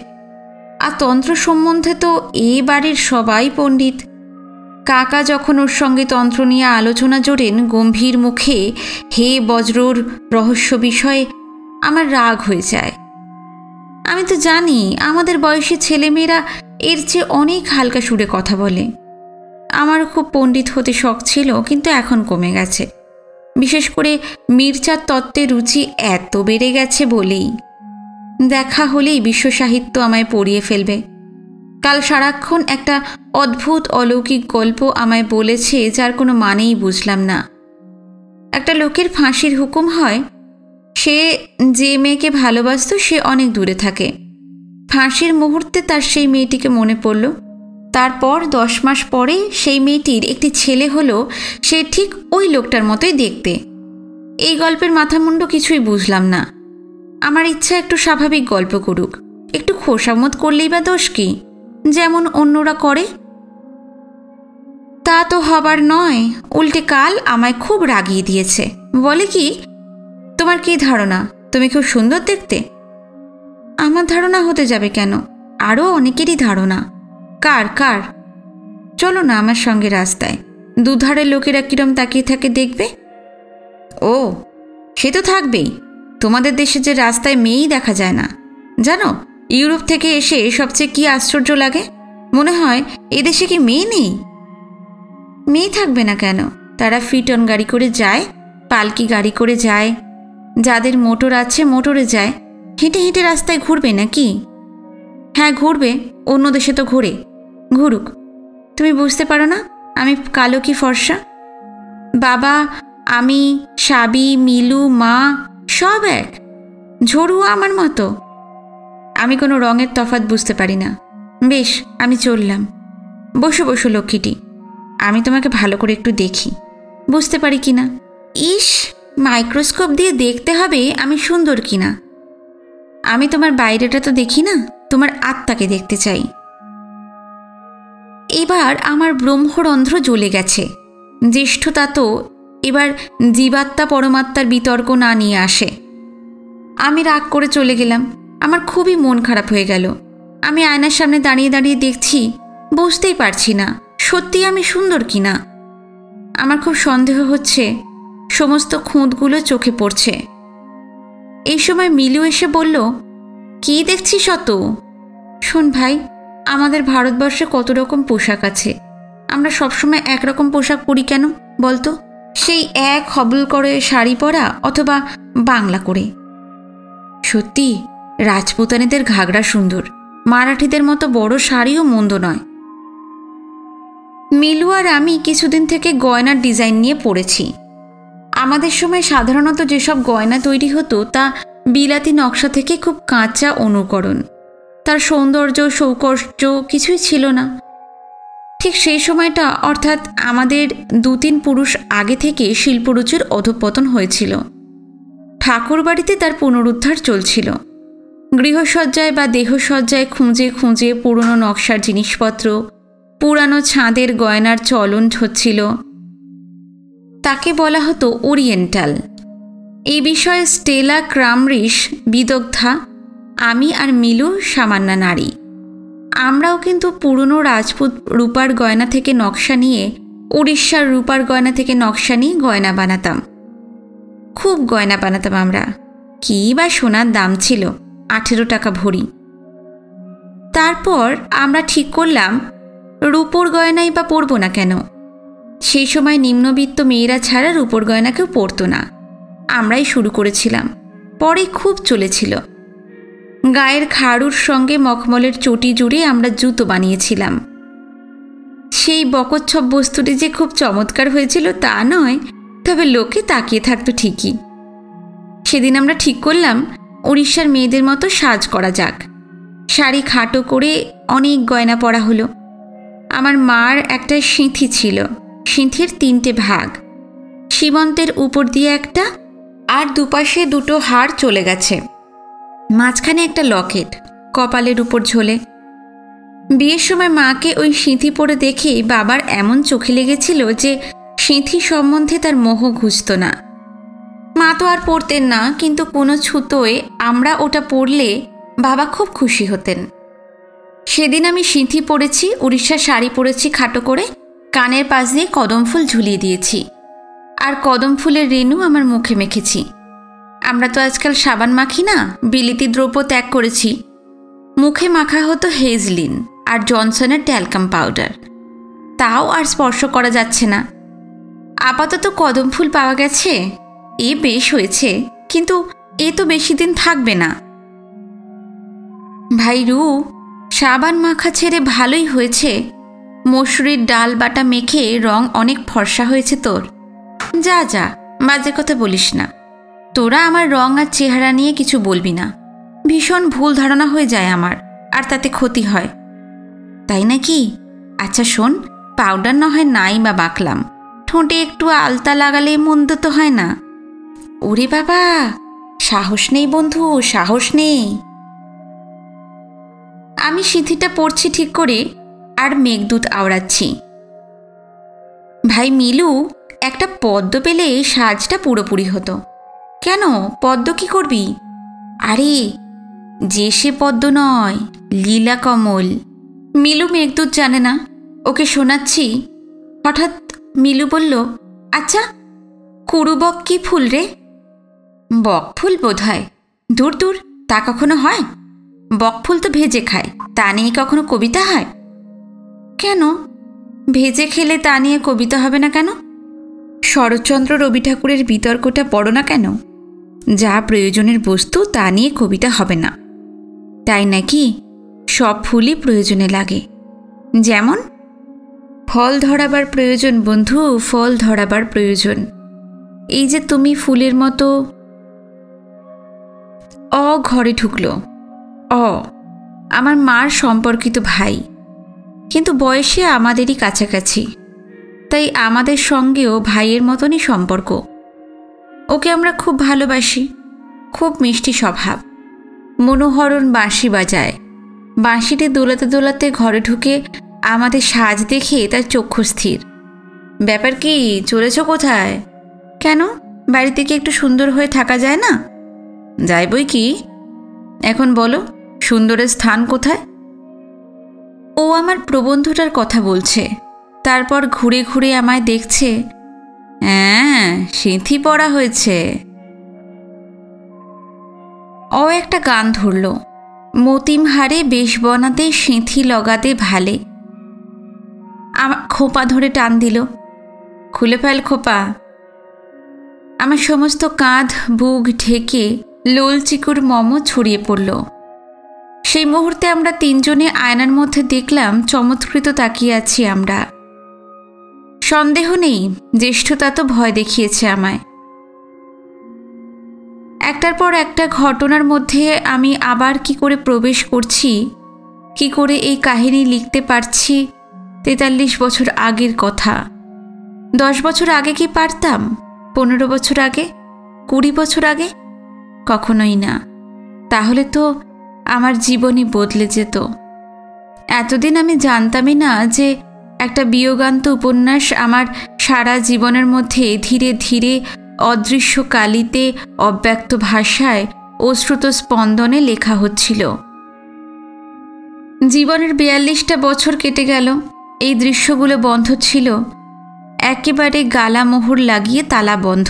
আর তন্ত্র সম্বন্ধে তো এ বাড়ির সবাই পণ্ডিত। কাকা যখন ওর সঙ্গে তন্ত্র নিয়ে আলোচনা জোড়েন গম্ভীর মুখে, হে বজ্রর রহস্য বিষয়ে, আমার রাগ হয়ে যায়। আমি তো জানি আমাদের বয়সী ছেলেমেয়েরা এর চেয়ে অনেক হালকা সুরে কথা বলে। আমারও খুব পণ্ডিত হতে শখ ছিল, কিন্তু এখন কমে গেছে। বিশেষ করে মির্জার তত্ত্বের রুচি এত বেড়ে গেছে বলেই। দেখা হলেই বিশ্ব সাহিত্য আমায় পড়িয়ে ফেলবে। কাল সারাক্ষণ একটা অদ্ভুত অলৌকিক গল্প আমায় বলেছে, যার কোনো মানেই বুঝলাম না। একটা লোকের ফাঁসির হুকুম হয়। সে যে মেয়েকে ভালোবাসত সে অনেক দূরে থাকে। ফাঁসির মুহূর্তে তার সেই মেয়েটিকে মনে পড়ল। তারপর 10 মাস পরে সেই মেয়েটির একটি ছেলে হলো। সে ঠিক ওই লোকটার মতোই দেখতে। এই গল্পের মাথামুন্ডু কিছুই বুঝলাম না। আমার ইচ্ছা একটু স্বাভাবিক গল্প করুক, একটু খোশামত করলেই বা দোষ কি, যেমন অন্যরা করে। তা তো হবার নয়। উল্টে কাল আমায় খুব রাগিয়ে দিয়েছে। বলে কি, তোমার কি ধারণা তুমি খুব সুন্দর দেখতে? আমার ধারণা হতে যাবে কেন? আরও অনেকেরই ধারণা। কার কার? চলো না আমার সঙ্গে রাস্তায়। দুধারে লোকেরা কিরম তাকিয়ে থাকে দেখবে। ও, সে তো থাকবেই। তোমাদের দেশে যে রাস্তায় মেয়েই দেখা যায় না, জানো? ইউরোপ থেকে এসে সবচেয়ে কি আশ্চর্য লাগে, মনে হয় এদেশে কি মেয়ে নেই। মেয়ে থাকবে না কেন? তারা ফিটন গাড়ি করে যায়, পালকি গাড়ি করে যায়। যাদের মোটর আছে মোটরে যায়। হেঁটে হেঁটে রাস্তায় ঘুরবে নাকি? হ্যাঁ ঘুরবে, অন্য দেশে তো ঘুরে। ঘুরুক। তুমি বুঝতে পারো না আমি কালো কি ফর্সা? বাবা, আমি, সাবি, মিলু, মা সব এক। ঝড়ুয়া আমার মতো। আমি কোনো রঙের তফাৎ বুঝতে পারি না। বেশ, আমি চললাম। বসো বসো লক্ষ্মীটি, আমি তোমাকে ভালো করে একটু দেখি, বুঝতে পারি কিনা। ইস, মাইক্রোস্কোপ দিয়ে দেখতে হবে আমি সুন্দর কিনা। আমি তোমার বাইরেটা তো দেখি না, তোমার আত্মাকে দেখতে চাই। এবার আমার ব্রহ্মরন্ধ্র জ্বলে গেছে। জ্যেষ্ঠতা তো এবার জীবাত্মা পরমাত্মার বিতর্ক না নিয়ে আসে। আমি রাগ করে চলে গেলাম। আমার খুবই মন খারাপ হয়ে গেল। আমি আয়নার সামনে দাঁড়িয়ে দাঁড়িয়ে দেখছি, বুঝতেই পারছি না সত্যি আমি সুন্দর কিনা। আমার খুব সন্দেহ হচ্ছে, সমস্ত খুঁতগুলো চোখে পড়ছে। এই সময় মিলু এসে বলল, কি দেখছিস অত? শোন ভাই, আমাদের ভারতবর্ষে কত রকম পোশাক আছে, আমরা সবসময় একরকম পোশাক পরি কেন বলতো? সেই এক হবল করে শাড়ি পরা অথবা বাংলা করে। সত্যি রাজপুতানীদের ঘাগরা সুন্দর, মারাঠিদের মতো বড় শাড়িও মন্দ নয়। মিলু আর আমি কিছুদিন থেকে গয়নার ডিজাইন নিয়ে পড়েছি। আমাদের সময় সাধারণত যেসব গয়না তৈরি হতো তা বিলাতি নকশা থেকে খুব কাঁচা অনুকরণ, তার সৌন্দর্য সৌকর্য কিছুই ছিল না। ঠিক সেই সময়টা, অর্থাৎ আমাদের 2-3 পুরুষ আগে থেকে শিল্পরুচির অধঃপতন হয়েছিল। ঠাকুর বাড়িতে তার পুনরুদ্ধার চলছিল। গৃহসজ্জায় বা দেহসজ্জায় খুঁজে খুঁজে পুরনো নকশার জিনিসপত্র, পুরানো ছাঁদের গয়নার চলন হচ্ছিল। তাকে বলা হতো ওরিয়েন্টাল। এই বিষয়ে স্টেলা ক্রামরিশ বিদগ্ধা, আমি আর মিলু সামান্য নারী। আমরাও কিন্তু পুরনো রাজপুত রূপার গয়না থেকে নকশা নিয়ে, উড়িষ্যার রূপার গয়না থেকে নকশা নিয়ে গয়না বানাতাম। খুব গয়না বানাতাম আমরা। কী বা সোনার দাম ছিল, 18 টাকা ভরি। তারপর আমরা ঠিক করলাম, রূপোর গয়নাই বা পরব না কেন। সেই সময় নিম্নবিত্ত মেয়েরা ছাড়া রূপোর গয়না কেউ পরতো না, আমরাই শুরু করেছিলাম। পরে খুব চলেছিল। গায়ের খাড়ুর সঙ্গে মখমলের চটি জুড়ে আমরা জুতো বানিয়েছিলাম। সেই বকচ্ছপ বস্তুটি যে খুব চমৎকার হয়েছিল তা নয়, তবে লোকে তাকিয়ে থাকতো ঠিকই। সেদিন আমরা ঠিক করলাম, উড়িষ্যার মেয়েদের মতো সাজ করা যাক। শাড়ি খাটো করে অনেক গয়না পরা হলো। আমার মার একটা সিঁথি ছিল, সিঁথির 3টে ভাগ, সীমন্তের উপর দিয়ে একটা, আর দুপাশে 2টো হার চলে গেছে, মাঝখানে একটা লকেট কপালের উপর ঝোলে। বিয়ের সময় মাকে ওই সিঁথি পরে দেখে বাবার এমন চোখে লেগেছিল যে সিঁথি সম্বন্ধে তার মোহ ঘুচত না। মা তো আর পরতেন না, কিন্তু কোনো ছুতোয় আমরা ওটা পরলে বাবা খুব খুশি হতেন। সেদিন আমি সিঁথি পরেছি, উড়িষ্যার শাড়ি পরেছি খাটো করে, কানের পাশ দিয়ে কদম ফুল ঝুলিয়ে দিয়েছি, আর কদম ফুলের রেণু আমার মুখে মেখেছি। আমরা তো আজকাল সাবান মাখি না, বিলিতি দ্রব্য ত্যাগ করেছি। মুখে মাখা হতো হেজলিন আর জনসনের ট্যালকাম পাউডার, তাও আর স্পর্শ করা যাচ্ছে না। আপাতত কদম ফুল পাওয়া গেছে, এ বেশ হয়েছে, কিন্তু এ তো বেশি দিন থাকবে না। ভাই রু, সাবান মাখা ছেড়ে ভালোই হয়েছে, মসুরির ডাল বাটা মেখে রং অনেক ফর্সা হয়েছে তোর। যা যা, বাজে কথা বলিস না। তোরা আমার রং আর চেহারা নিয়ে কিছু বলবি না, ভীষণ ভুল ধারণা হয়ে যায় আমার, আর তাতে ক্ষতি হয়। তাই নাকি? আচ্ছা শোন, পাউডার না হয় নাই বা বাঁকলাম, ঠোঁটে একটু আলতা লাগালে মন্দ তো হয় না। ওরে বাবা, সাহস নেই বন্ধু, সাহস নেই। আমি সিঁথিটা পড়ছি ঠিক করে, আর মেঘদূত আওড়াচ্ছি। ভাই মিলু, একটা পদ্ম পেলে সাজটা পুরোপুরি হতো। কেন, পদ্ম কি করবি? আরে যে সে পদ্ম নয়, লীলা কমল। মিলু মেঘদূত জানে না, ওকে শোনাচ্ছি। হঠাৎ মিলু বলল, আচ্ছা কুরুবক কি ফুল রে? বক ফুল বোধ হয়। দূর দূর, তা কখনো হয়? বক ফুল তো ভেজে খায়, তা নিয়ে কখনো কবিতা হয়? কেন, ভেজে খেলে তা নিয়ে কবিতা হবে না কেন? শরৎচন্দ্র রবি ঠাকুরের বিতর্কটা পড়ো না কেন? যা প্রয়োজনের বস্তু তা নিয়ে কবিতা হবে না, তাই নাকি? সব ফুলই প্রয়োজনে লাগে। যেমন ফল ধরাবার প্রয়োজন বন্ধু, ফল ধরাবার প্রয়োজন। এই যে তুমি ফুলের মতো। ঘরে ঢুকলো। আমার মার সম্পর্কিত ভাই, কিন্তু বয়সে আমাদেরই কাছাকাছি, তাই আমাদের সঙ্গেও ভাইয়ের মতনই সম্পর্ক। ওকে আমরা খুব ভালোবাসি, খুব মিষ্টি স্বভাব। মনোহরণ বাঁশি বাজায়, বাঁশিটি দোলাতে দোলাতে ঘরে ঢুকে আমাদের সাজ দেখে তার চক্ষু স্থির। ব্যাপার কি, চলেছ কোথায়? কেন, বাড়িতে কি একটু সুন্দর হয়ে থাকা যায় না? যাই বই কি, এখন বলো সুন্দরের স্থান কোথায়? ও আমার প্রবন্ধটার কথা বলছে। তারপর ঘুরে ঘুরে আমায় দেখছে। হ্যাঁ, সিঁথি পড়া হয়েছে। ও একটা গান ধরল, মতিম হারে বেশ বনাতে সিঁথি লগাতে ভালে। আমার খোপা ধরে টান দিল, খুলে ফেল খোপা। আমার সমস্ত কাঁধ বুক ঢেকে লোল চিকুর মম ছড়িয়ে পড়ল। সেই মুহূর্তে আমরা তিনজনে আয়নার মধ্যে দেখলাম চমৎকৃত তাকিয়ে আছি আমরা। সন্দেহ নেই জ্যেষ্ঠতা তো ভয় দেখিয়েছে আমায়। একটার পর একটা ঘটনার মধ্যে আমি আবার কি করে প্রবেশ করছি, কি করে এই কাহিনী লিখতে পারছি। 43 বছর আগের কথা। 10 বছর আগে কি পারতাম? 15 বছর আগে? 20 বছর আগে? কখনোই না। তাহলে তো আমার জীবনই বদলে যেত। এতদিন আমি জানতামই না যে একটা বিয়োগান্ত উপন্যাস আমার সারা জীবনের মধ্যে ধীরে ধীরে অদৃশ্য কালিতে অব্যক্ত ভাষায় অশ্রুত স্পন্দনে লেখা হচ্ছিল। জীবনের 42টা বছর কেটে গেল। এই দৃশ্যগুলো বন্ধ ছিল, একেবারে গালা মোহর লাগিয়ে তালা বন্ধ।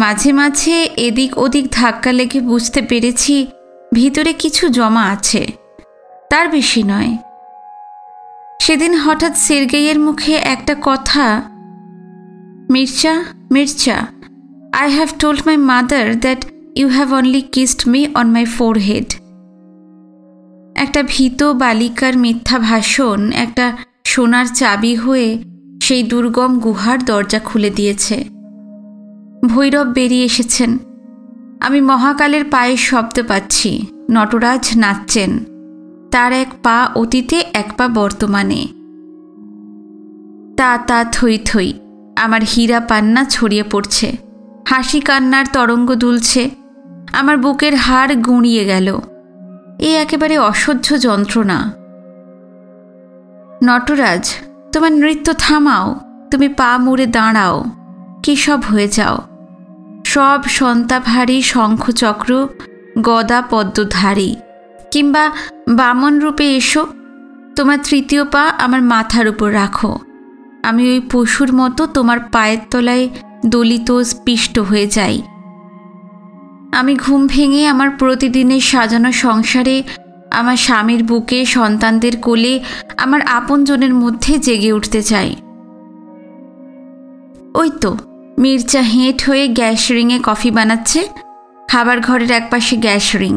মাঝে মাঝে এদিক ওদিক ধাক্কা লেগে বুঝতে পেরেছি ভিতরে কিছু জমা আছে, তার বেশি নয়। সেদিন হঠাৎ সের্গেইয়ের মুখে একটা কথা, মির্চা মির্চা, I have told my mother that you have only kissed me on my forehead. একটা ভীত বালিকার মিথ্যা ভাষণ একটা সোনার চাবি হয়ে সেই দুর্গম গুহার দরজা খুলে দিয়েছে। ভৈরব বেরিয়ে এসেছেন। আমি মহাকালের পায়ের শব্দ পাচ্ছি। নটরাজ নাচছেন, তার এক পা অতীতে এক পা বর্তমানে। তা তা থই থই আমার হীরা পান্না ছড়িয়ে পড়ছে, হাসি কান্নার তরঙ্গ দুলছে। আমার বুকের হাড় গুঁড়িয়ে গেল। এ একেবারে অসহ্য যন্ত্রণা। নটরাজ, তোমার নৃত্য থামাও, তুমি পা মুড়ে দাঁড়াও, কি সব হয়ে যাও। সব সন্তাপহারী শঙ্খচক্র গদা পদ্মধারী, কিংবা বামন রূপে এসো, তোমার তৃতীয় পা আমার মাথার উপর রাখো। আমি ওই পশুর মতো তোমার পায়ের তলায় দলিত স্পিষ্ট হয়ে যাই। আমি ঘুম ভেঙে আমার প্রতিদিনের সাজানো সংসারে, আমার স্বামীর বুকে, সন্তানদের কোলে, আমার আপনজনের মধ্যে জেগে উঠতে চাই। ওই তো মির্চা হেঁট হয়ে গ্যাস রিংয়ে কফি বানাচ্ছে। খাবার ঘরের একপাশে গ্যাস রিং।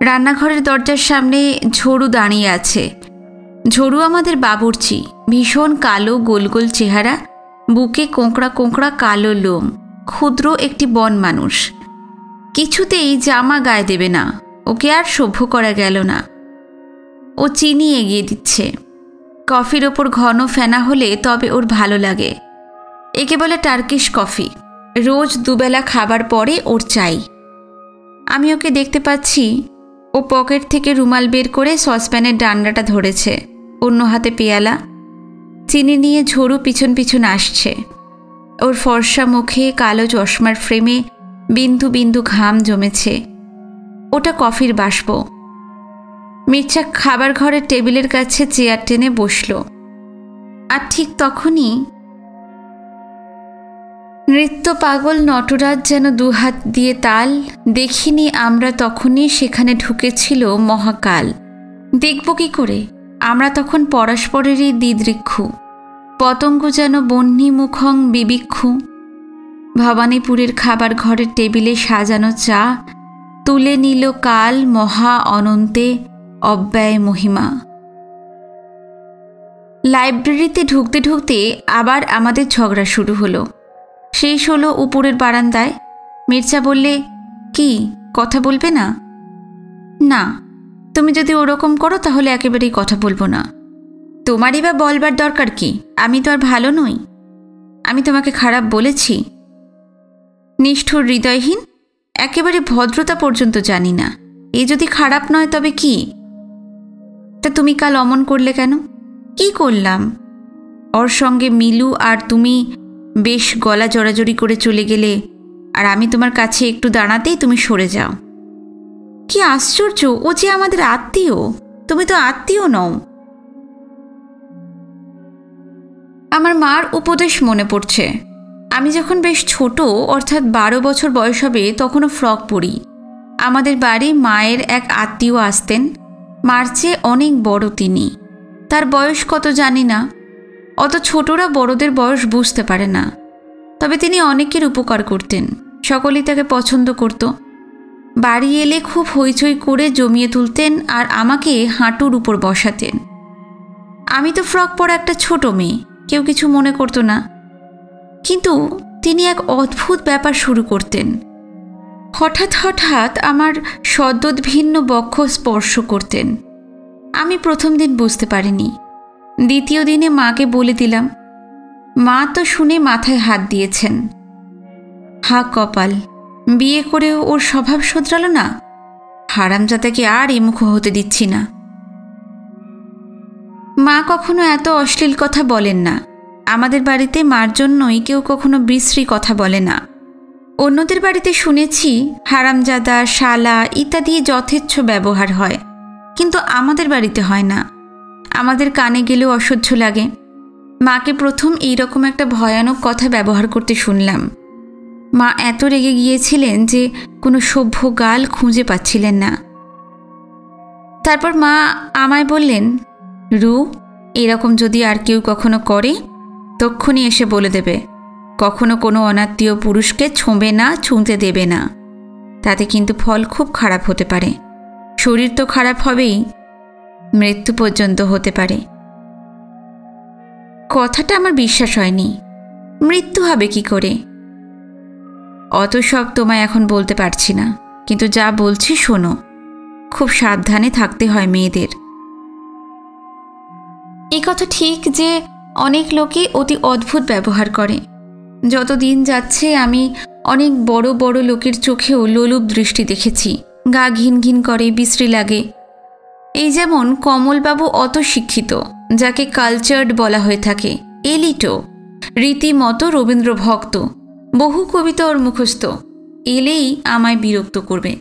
রান্নাঘরের দরজার সামনে ঝড়ু দাঁড়িয়ে আছে। ঝড়ু আমাদের বাবুর্চি, ভীষণ কালো গোল গোল চেহারা, বুকে কোঁকড়া কোঁকড়া কালো লোম, ক্ষুদ্র একটি বন মানুষ। কিছুতেই জামা গায়ে দেবে না, ওকে আর সভ্য করা গেল না। ও চিনি এগিয়ে দিচ্ছে। কফির ওপর ঘন ফেনা হলে তবে ওর ভালো লাগে। একে বলে টার্কিশ কফি। রোজ দুবেলা খাবার পরে ওর চাই। আমি ওকে দেখতে পাচ্ছি, ও পকেট থেকে রুমাল বের করে সসপ্যানের ডান্ডাটা ধরেছে, অন্য হাতে পেয়ালা। চিনি নিয়ে ঝড়ু পিছন পিছন আসছে। ওর ফর্সা মুখে কালো চশমার ফ্রেমে বিন্দু বিন্দু ঘাম জমেছে। ওটা কফির বাষ্প। মির্চা খাবার ঘরের টেবিলের কাছে চেয়ার টেনে বসল। আর ঠিক তখনই নৃত্য পাগল নটরাজ যেন দুহাত দিয়ে তাল। দেখিনি আমরা তখনই সেখানে ঢুকেছিল মহাকাল। দেখব কি করে? আমরা তখন পরস্পরেরই দিদৃক্ষু। পতঙ্গ যেন বহ্নি মুখং বিবিক্ষু। ভবানীপুরের খাবার ঘরের টেবিলে সাজানো চা তুলে নিল কাল মহা অনন্তে অব্যয় মহিমা। লাইব্রেরিতে ঢুকতে ঢুকতে আবার আমাদের ঝগড়া শুরু হলো। শেষ হলো উপরের বারান্দায়। মির্চা বললে, কি কথা বলবে না? না, তুমি যদি ওরকম করো তাহলে একেবারেই কথা বলবো না। তোমারই বা বলবার দরকার কি? আমি তো আর ভালো নই। আমি তোমাকে খারাপ বলেছি? নিষ্ঠুর হৃদয়হীন, একেবারে ভদ্রতা পর্যন্ত জানি না। এ যদি খারাপ নয় তবে কি? তা তুমি কাল অমন করলে কেন? কি করলাম? ওর সঙ্গে মিলু আর তুমি বেশ গলা জড়াজড়ি করে চলে গেলে, আর আমি তোমার কাছে একটু দাঁড়াতেই তুমি সরে যাও। কি আশ্চর্য! ও যে আমাদের আত্মীয়, তুমি তো আত্মীয় নও। আমার মার উপদেশ মনে পড়ছে। আমি যখন বেশ ছোট, অর্থাৎ 12 বছর বয়স হবে, তখনও ফ্রক পরি। আমাদের বাড়ি মায়ের এক আত্মীয় আসতেন। মার চেয়ে অনেক বড় তিনি। তার বয়স কত জানি না, অত ছোটরা বড়দের বয়স বুঝতে পারে না। তবে তিনি অনেকের উপকার করতেন, সকলেই তাকে পছন্দ করত। বাড়ি এলে খুব হইচই করে জমিয়ে তুলতেন আর আমাকে হাঁটুর উপর বসাতেন। আমি তো ফ্রক পরা একটা ছোট মেয়ে, কেউ কিছু মনে করতো না। কিন্তু তিনি এক অদ্ভুত ব্যাপার শুরু করতেন। হঠাৎ হঠাৎ আমার সদ্যোদ্ভিন্ন বক্ষ স্পর্শ করতেন। আমি প্রথম দিন বুঝতে পারিনি। দ্বিতীয় দিনে মাকে বলে দিলাম। মা তো শুনে মাথায় হাত দিয়েছেন। হা কপাল, বিয়ে করেও ওর স্বভাব শোধরালো না। হারামজাদাকে আর এমুখ হতে দিচ্ছি না। মা কখনো এত অশ্লীল কথা বলেন না। আমাদের বাড়িতে মার জন্যই কেউ কখনো বিশ্রী কথা বলে না। অন্যদের বাড়িতে শুনেছি হারামজাদা, শালা ইত্যাদি যথেচ্ছ ব্যবহার হয়, কিন্তু আমাদের বাড়িতে হয় না। আমাদের কানে গেলেও অসহ্য লাগে। মাকে প্রথম এইরকম একটা ভয়ানক কথা ব্যবহার করতে শুনলাম। মা এত রেগে গিয়েছিলেন যে কোনো সভ্য গাল খুঁজে পাচ্ছিলেন না। তারপর মা আমায় বললেন, রু, এরকম যদি আর কেউ কখনো করে তক্ষুনি এসে বলে দেবে। কখনো কোনো অনাত্মীয় পুরুষকে ছোঁবে না, ছুঁতে দেবে না। তাতে কিন্তু ফল খুব খারাপ হতে পারে। শরীর তো খারাপ হবেই, মৃত্যু পর্যন্ত হতে পারে। কথাটা আমার বিশ্বাস হয়নি। মৃত্যু হবে কি করে? অত সব তোমায় এখন বলতে পারছি না, কিন্তু যা বলছি শোনো। খুব সাবধানে থাকতে হয় মেয়েদের। এই কথা ঠিক যে অনেক লোকই অতি অদ্ভুত ব্যবহার করে। যত দিন যাচ্ছে আমি অনেক বড় বড় লোকের চোখেও লোলুপ দৃষ্টি দেখেছি। গা ঘিন ঘিন করে, বিশ্রী লাগে। এই যেমন কমলবাবু অত শিক্ষিত, যাকে কালচার্ড বলা হয়ে থাকে, এলিটো, রীতিমতো রবীন্দ্র ভক্ত, বহু কবিতা ওর মুখস্থ। এলেই আমায় বিরক্ত করবে।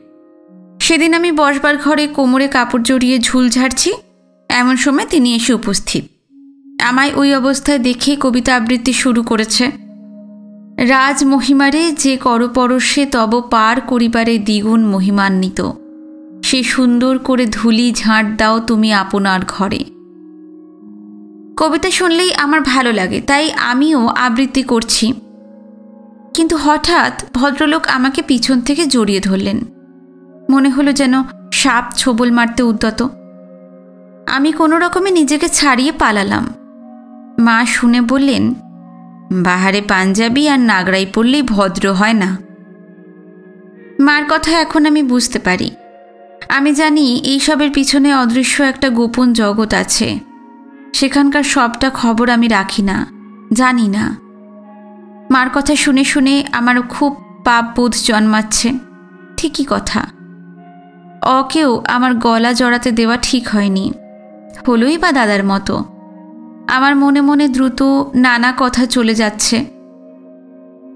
সেদিন আমি বসবার ঘরে কোমরে কাপড় জড়িয়ে ঝুল ঝাড়ছি, এমন সময় তিনি এসে উপস্থিত। আমায় ওই অবস্থায় দেখে কবিতা আবৃত্তি শুরু করেছে। রাজ মহিমারে যে করপরশে তব পার করিবারে দ্বিগুণ মহিমান্বিত, সে সুন্দর করে ধুলি ঝাঁট দাও তুমি আপনার ঘরে। কবিতা শুনলেই আমার ভালো লাগে, তাই আমিও আবৃত্তি করছি। কিন্তু হঠাৎ ভদ্রলোক আমাকে পিছন থেকে জড়িয়ে ধরলেন। মনে হলো যেন সাপ ছোবল মারতে উদ্যত। আমি কোনো রকমে নিজেকে ছাড়িয়ে পালালাম। মা শুনে বললেন, বাহারে পাঞ্জাবি আর নাগরাই পড়লেই ভদ্র হয় না। মার কথা এখন আমি বুঝতে পারি। আমি জানি এইসবের পিছনে অদৃশ্য একটা গোপন জগৎ আছে। সেখানকার সবটা খবর আমি রাখি না, জানি না। মার কথা শুনে শুনে আমার খুব পাপবোধ জন্মাচ্ছে। ঠিকই কথা। অকেও আমার গলা জড়াতে দেওয়া ঠিক হয়নি। হলোই বা দাদার মতো। আমার মনে মনে দ্রুত নানা কথা চলে যাচ্ছে।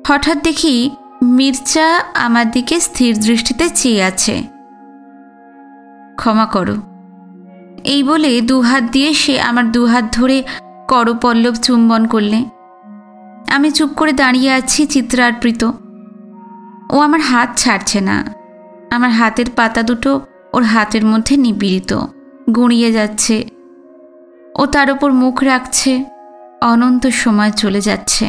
হঠাৎ দেখি মির্জা আমার দিকে স্থির দৃষ্টিতে চেয়ে আছে। ক্ষমা করো, এই বলে দুহাত দিয়ে সে আমার দুহাত ধরে করপল্লব চুম্বন করলে। আমি চুপ করে দাঁড়িয়ে আছি, চিত্রার্পিত। ও আমার হাত ছাড়ছে না। আমার হাতের পাতা দুটো ওর হাতের মধ্যে নিপীড়িত, গুঁড়িয়ে যাচ্ছে। ও তার উপর মুখ রাখছে। অনন্ত সময় চলে যাচ্ছে।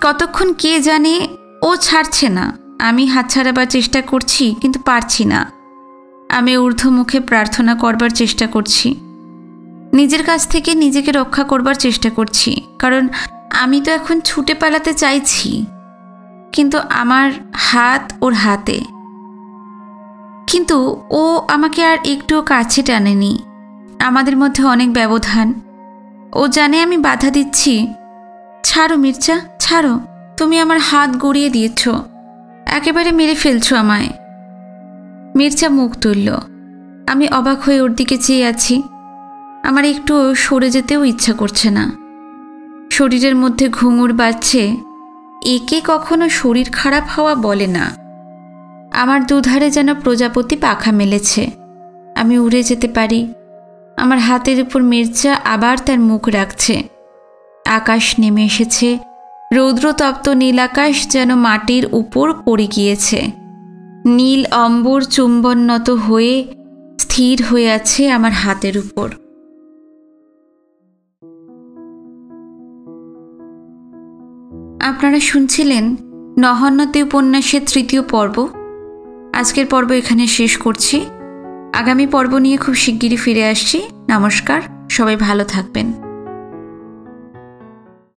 কতক্ষণ কে জানে। ও ছাড়ছে না। আমি হাত ছাড়াবার চেষ্টা করছি, কিন্তু পারছি না। আমি ঊর্ধ্বমুখে প্রার্থনা করবার চেষ্টা করছি। নিজের কাছ থেকে নিজেকে রক্ষা করবার চেষ্টা করছি, কারণ আমি তো এখন ছুটে পালাতে চাইছি, কিন্তু আমার হাত ওর হাতে। কিন্তু ও আমাকে আর একটুও কাছে টানেনি। আমাদের মধ্যে অনেক ব্যবধান। ও জানে আমি বাধা দিচ্ছি। ছাড়ো মির্জা, ছাড়ো। তুমি আমার হাত গড়িয়ে দিয়েছ, একেবারে মেরে ফেলছো আমায়। মির্জা মুখ তুলল। আমি অবাক হয়ে ওর দিকে চেয়ে আছি। আমার একটু সরে যেতেও ইচ্ছা করছে না। শরীরের মধ্যে ঘুঙুর বাজছে। একে কখনো শরীর খারাপ হওয়া বলে না। আমার দুধারে যেন প্রজাপতি পাখা মেলেছে। আমি উড়ে যেতে পারি। আমার হাতের উপর মির্জা আবার তার মুখ রাখছে। আকাশ নেমে এসেছে, রৌদ্রতপ্ত নীল আকাশ যেন মাটির উপর পড়ে গিয়েছে। নীল অম্বর চুম্বননত হয়ে স্থির হয়ে আছে আমার হাতের উপর। আপনারা শুনছিলেন নহন্যতে উপন্যাসের 3য় পর্ব। আজকের পর্ব এখানে শেষ করছি। আগামী পর্ব নিয়ে খুব শিগগিরই ফিরে আসছি। নমস্কার, সবাই ভালো থাকবেন।